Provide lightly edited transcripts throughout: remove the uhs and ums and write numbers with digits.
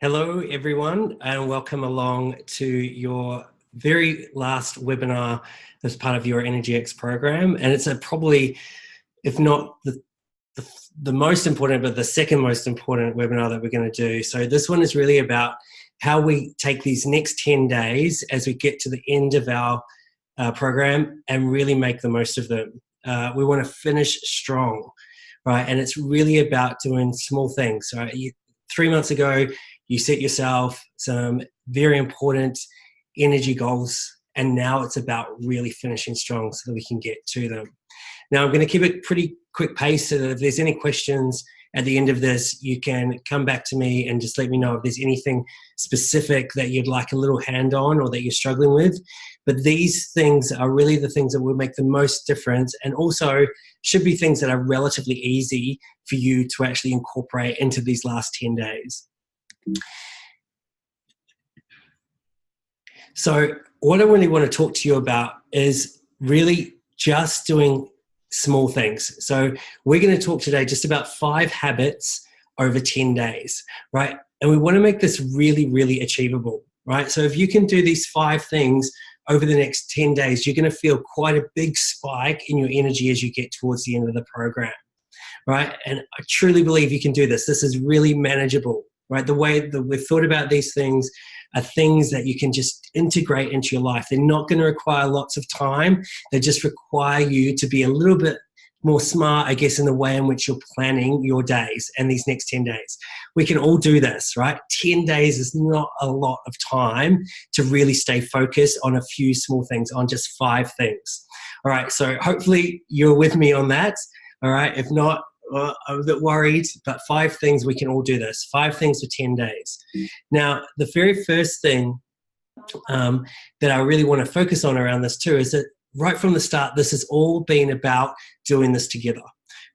Hello, everyone, and welcome along to your very last webinar as part of your Energx program. And it's probably, if not the most important, but the second most important webinar that we're going to do. So this one is really about how we take these next 10 days as we get to the end of our program and really make the most of them. We want to finish strong, right? And it's really about doing small things, right? 3 months ago, you set yourself some very important energy goals, and now it's about really finishing strong so that we can get to them. Now, I'm going to keep it pretty quick pace so that if there's any questions at the end of this, you can come back to me and just let me know if there's anything specific that you'd like a little hand on or that you're struggling with. But these things are really the things that will make the most difference, and also should be things that are relatively easy for you to actually incorporate into these last 10 days. So what I really want to talk to you about is really just doing small things. So we're going to talk today just about 5 habits over 10 days, right? And we want to make this really, really achievable, right? So if you can do these 5 things over the next 10 days, you're going to feel quite a big spike in your energy as you get towards the end of the program, right? And I truly believe you can do this. This is really manageable, right? The way that we've thought about these things are things that you can just integrate into your life. They're not going to require lots of time. They just require you to be a little bit more smart, I guess, in the way in which you're planning your days and these next 10 days. We can all do this, right? 10 days is not a lot of time to really stay focused on a few small things, on just 5 things. All right, so hopefully you're with me on that. All right, if not, I'm a bit worried, but 5 things we can all do this. 5 things for 10 days. Now, the very first thing that I really want to focus on around this too is that right from the start, this has all been about doing this together,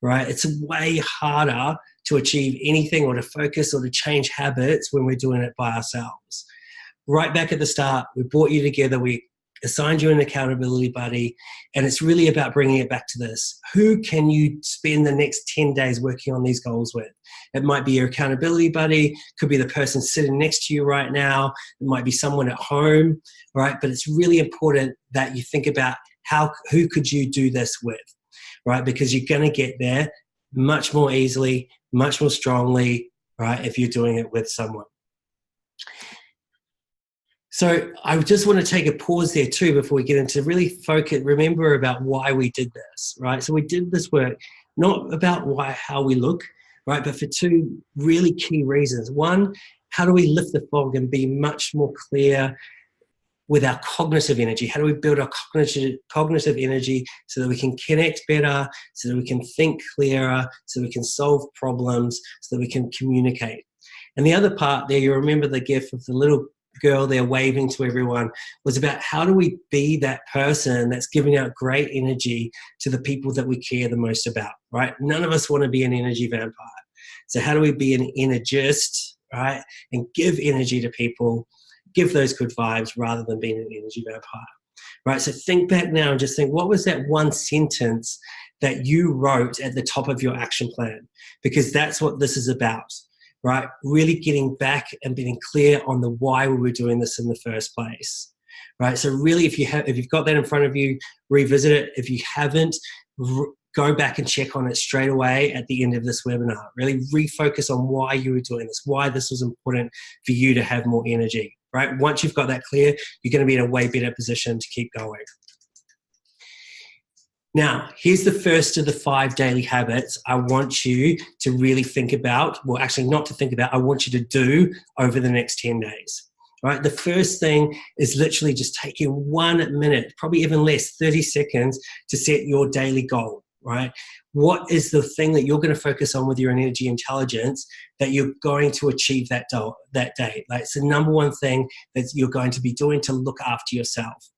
right? It's way harder to achieve anything or to focus or to change habits when we're doing it by ourselves. Right back at the start, we brought you together, we assigned you an accountability buddy, and it's really about bringing it back to this. Who can you spend the next 10 days working on these goals with? It might be your accountability buddy, could be the person sitting next to you right now, it might be someone at home, right? But it's really important that you think about who could you do this with, right? Because you're going to get there much more easily, much more strongly, right, if you're doing it with someone. So I just want to take a pause there too before we get into really remember about why we did this, right? So we did this work not about how we look, right, but for 2 really key reasons. One, how do we lift the fog and be much more clear with our cognitive energy? How do we build our cognitive energy so that we can connect better, so that we can think clearer, so we can solve problems, so that we can communicate? And the other part there, you remember the gif of the little girl there waving to everyone, was about how do we be that person that's giving out great energy to the people that we care the most about, right? None of us want to be an energy vampire. So how do we be an energist, right? And give energy to people, give those good vibes rather than being an energy vampire, right? So think back now and just think, what was that one sentence that you wrote at the top of your action plan? Because that's what this is about. Right, really getting back and being clear on the why we were doing this in the first place. Right, so really, if you've got that in front of you, revisit it. If you haven't, go back and check on it straight away at the end of this webinar. Really refocus on why you were doing this, why this was important for you to have more energy. Right, once you've got that clear, you're going to be in a way better position to keep going. Now, here's the first of the 5 daily habits I want you to really think about. Well, actually not to think about, I want you to do over the next 10 days. Right? The first thing is literally just taking 1 minute, probably even less, 30 seconds to set your daily goal, right? What is the thing that you're going to focus on with your energy intelligence that you're going to achieve that day? Like, it's the number one thing that you're going to be doing to look after yourself.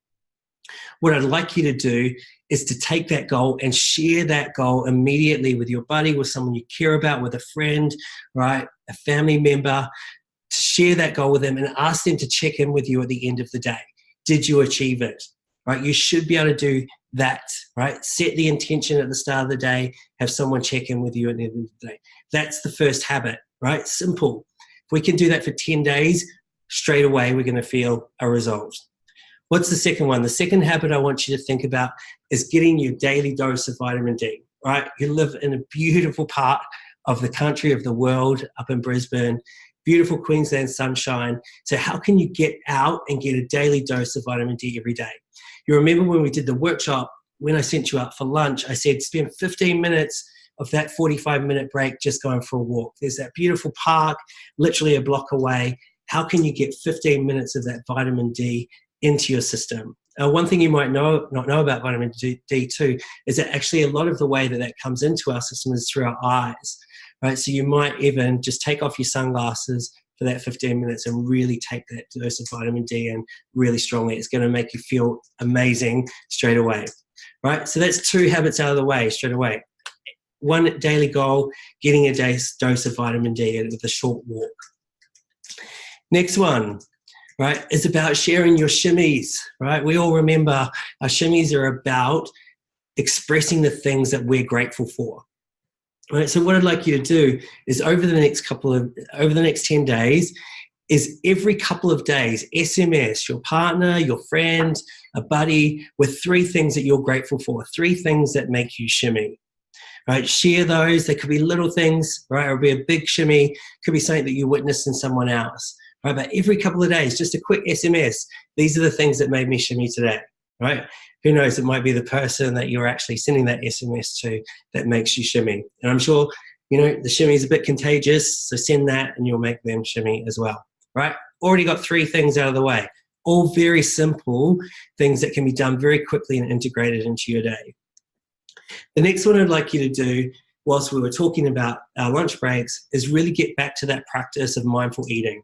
What I'd like you to do is to take that goal and share that goal immediately with your buddy, with someone you care about, with a friend, right, a family member. Share that goal with them and ask them to check in with you at the end of the day. Did you achieve it? Right? You should be able to do that, right? Set the intention at the start of the day, have someone check in with you at the end of the day. That's the first habit, right? Simple. we can do that for 10 days, straight away we're going to feel a result. What's the second one? The second habit I want you to think about is getting your daily dose of vitamin D, right? You live in a beautiful part of the country, of the world, up in Brisbane, beautiful Queensland sunshine. So how can you get out and get a daily dose of vitamin D every day? You remember when we did the workshop, when I sent you out for lunch, I said spend 15 minutes of that 45-minute break just going for a walk. There's that beautiful park, literally a block away. How can you get 15 minutes of that vitamin D into your system? One thing you might not know about vitamin D too is that actually a lot of the way that comes into our system is through our eyes, right? So you might even just take off your sunglasses for that 15 minutes and really take that dose of vitamin D in really strongly. It's going to make you feel amazing straight away, right? So that's 2 habits out of the way straight away. One daily goal, getting a dose of vitamin D with a short walk. Next one, right, is about sharing your shimmies, right? We all remember our shimmies are about expressing the things that we're grateful for, right? So what I'd like you to do is over the next 10 days, is every couple of days, SMS your partner, your friend, a buddy with 3 things that you're grateful for, 3 things that make you shimmy. Right, share those. They could be little things, right? Or be a big shimmy. Could be something that you witnessed in someone else, right? But every couple of days, just a quick SMS. These are the things that made me shimmy today, right? Who knows? It might be the person that you're actually sending that SMS to that makes you shimmy. And I'm sure, the shimmy is a bit contagious, so send that and you'll make them shimmy as well, right? Already got 3 things out of the way. All very simple things that can be done very quickly and integrated into your day. The next one I'd like you to do, whilst we were talking about our lunch breaks, is really get back to that practice of mindful eating,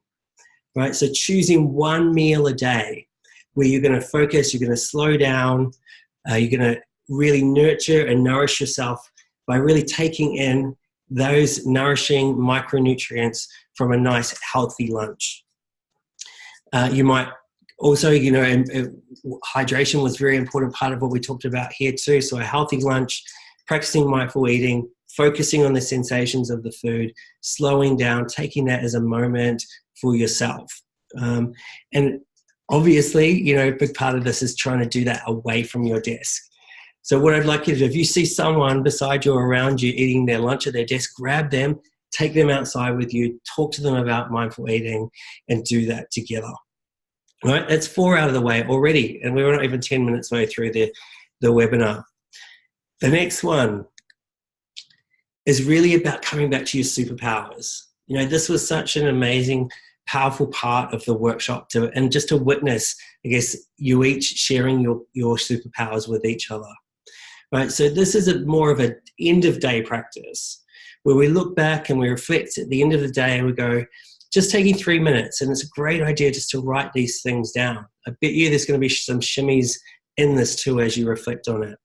right? So choosing 1 meal a day where you're going to focus, you're going to slow down, you're going to really nurture and nourish yourself by really taking in those nourishing micronutrients from a nice, healthy lunch. You might also, hydration was a very important part of what we talked about here too. So a healthy lunch, practicing mindful eating, focusing on the sensations of the food, slowing down, taking that as a moment for yourself. And obviously, a big part of this is trying to do that away from your desk. So what I'd like you to do, if you see someone beside you or around you eating their lunch at their desk, grab them, take them outside with you, talk to them about mindful eating, and do that together. Right, that's 4 out of the way already, and we're not even 10 minutes way through the webinar. The next one is really about coming back to your superpowers. This was such an amazing, powerful part of the workshop and just to witness, I guess, you each sharing your superpowers with each other. Right, so this is more of an end-of-day practice where we look back and we reflect at the end of the day and we go, just taking 3 minutes, and it's a great idea just to write these things down. I bet you there's going to be some shimmies in this too as you reflect on it.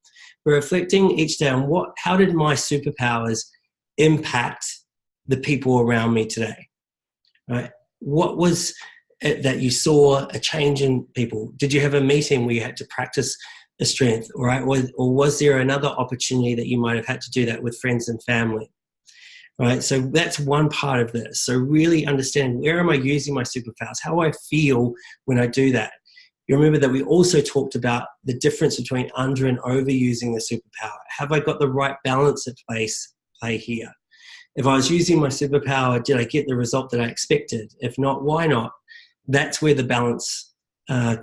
We're reflecting each day on how did my superpowers impact the people around me today, right? What was it that you saw a change in people? Did you have a meeting where you had to practice a strength, right? Or was there another opportunity that you might have had to do that with friends and family? Right, so that's one part of this. So really understand, where am I using my superpowers? How do I feel when I do that? You remember that we also talked about the difference between under and overusing the superpower. Have I got the right balance at play here? If I was using my superpower, did I get the result that I expected? If not, why not? That's where the balance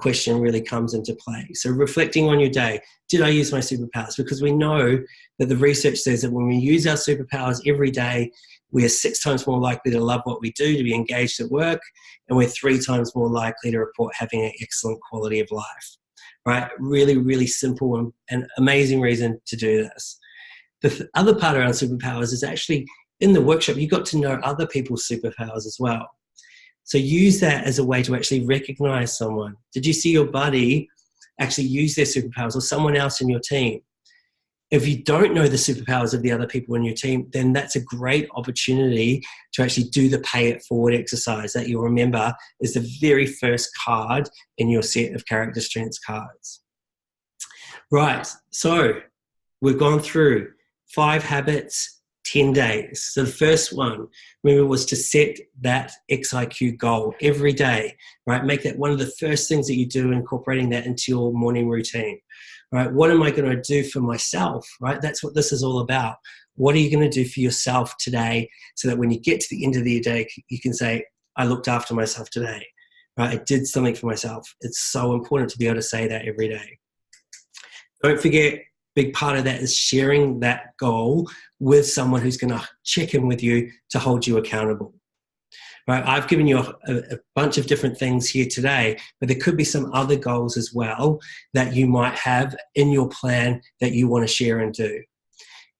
question really comes into play. So reflecting on your day, did I use my superpowers? Because we know that the research says that when we use our superpowers every day, we are 6 times more likely to love what we do, to be engaged at work, and we're 3 times more likely to report having an excellent quality of life. Right? Really, really simple and amazing reason to do this. The other part around superpowers is actually in the workshop, you got to know other people's superpowers as well. So use that as a way to actually recognize someone. Did you see your buddy actually use their superpowers, or someone else in your team? If you don't know the superpowers of the other people in your team, then that's a great opportunity to actually do the pay it forward exercise that you'll remember is the very first card in your set of character strengths cards. Right, so we've gone through 5 habits, 10 days. So the first one, remember, was to set that XIQ goal every day, right? Make that one of the first things that you do, incorporating that into your morning routine, right? What am I going to do for myself, right? That's what this is all about. What are you going to do for yourself today so that when you get to the end of the day, you can say, I looked after myself today, right? I did something for myself. It's so important to be able to say that every day. Don't forget, big part of that is sharing that goal with someone who's going to check in with you to hold you accountable. Right? I've given you a bunch of different things here today, but there could be some other goals as well that you might have in your plan that you want to share and do.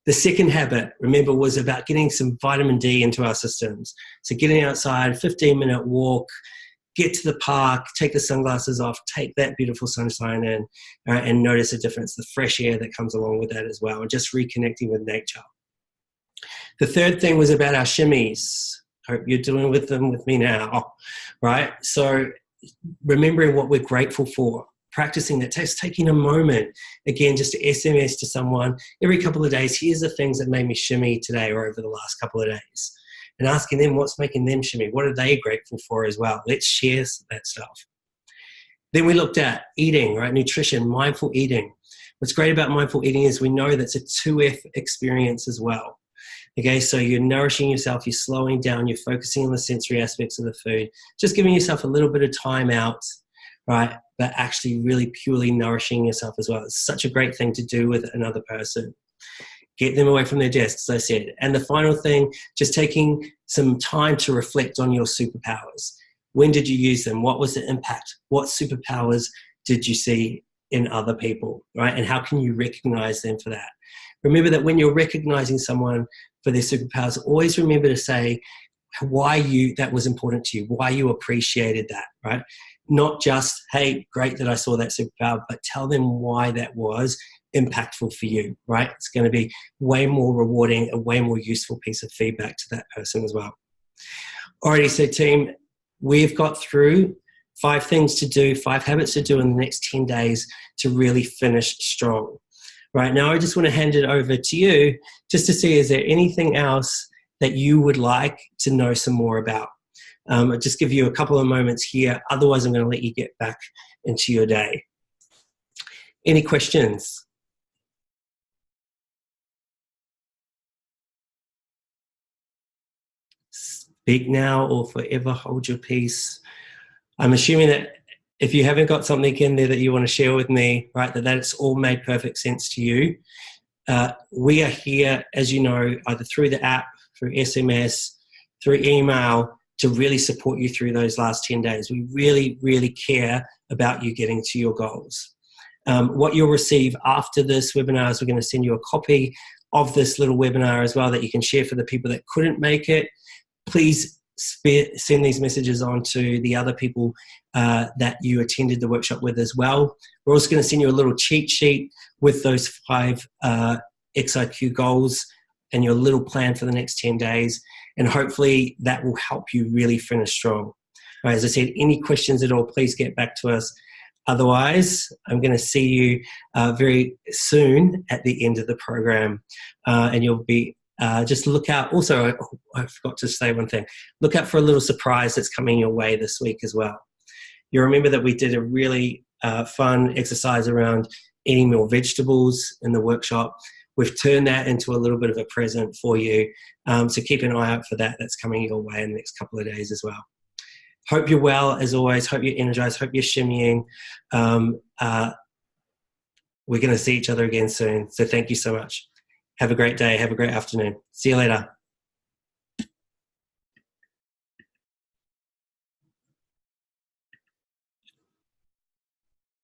The second habit, remember, was about getting some vitamin D into our systems. So getting outside, 15-minute walk, get to the park, take the sunglasses off, take that beautiful sunshine in, and notice a difference, the fresh air that comes along with that as well, and just reconnecting with nature. The third thing was about our shimmies. Hope you're doing with them with me now, right? So remembering what we're grateful for, practicing that, taking a moment, again, just to SMS to someone every couple of days, here's the things that made me shimmy today or over the last couple of days. And asking them what's making them shimmy. What are they grateful for as well? Let's share that stuff. Then we looked at eating, right? Nutrition, mindful eating. What's great about mindful eating is we know that's a 2F experience as well. Okay, so you're nourishing yourself, you're slowing down, you're focusing on the sensory aspects of the food, just giving yourself a little bit of time out, right? But actually really purely nourishing yourself as well. It's such a great thing to do with another person. Get them away from their desks, as I said. And the final thing, just taking some time to reflect on your superpowers. When did you use them? What was the impact? What superpowers did you see in other people, right? And how can you recognize them for that? Remember that when you're recognizing someone for their superpowers, always remember to say why that was important to you, why you appreciated that, right? Not just, hey, great that I saw that superpower, but tell them why that was impactful for you, right? It's going to be way more rewarding, a way more useful piece of feedback to that person as well. Alrighty, so team, we've got through 5 things to do, 5 habits to do in the next 10 days to really finish strong. Right now, I just want to hand it over to you just to see, is there anything else that you would like to know some more about? I'll just give you a couple of moments here. Otherwise, I'm going to let you get back into your day. Any questions? Speak now or forever hold your peace. I'm assuming that if you haven't got something in there that you want to share with me, right, that it's all made perfect sense to you. We are here, as you know, either through the app, through SMS, through email, to really support you through those last 10 days. We really, really care about you getting to your goals. What you'll receive after this webinar is we're going to send you a copy of this little webinar as well that you can share for the people that couldn't make it. Please send these messages on to the other people that you attended the workshop with as well. We're also going to send you a little cheat sheet with those 5 XIQ goals and your little plan for the next 10 days. And hopefully that will help you really finish strong. All right, as I said, any questions at all, please get back to us. Otherwise, I'm going to see you very soon at the end of the program. And you'll be just look out. Also, I forgot to say one thing. Look out for a little surprise that's coming your way this week as well. You remember that we did a really fun exercise around eating more vegetables in the workshop. We've turned that into a little bit of a present for you. So keep an eye out for that. That's coming your way in the next couple of days as well. Hope you're well, as always. Hope you're energized. Hope you're shimmying. We're going to see each other again soon. So thank you so much. Have a great day. Have a great afternoon. See you later.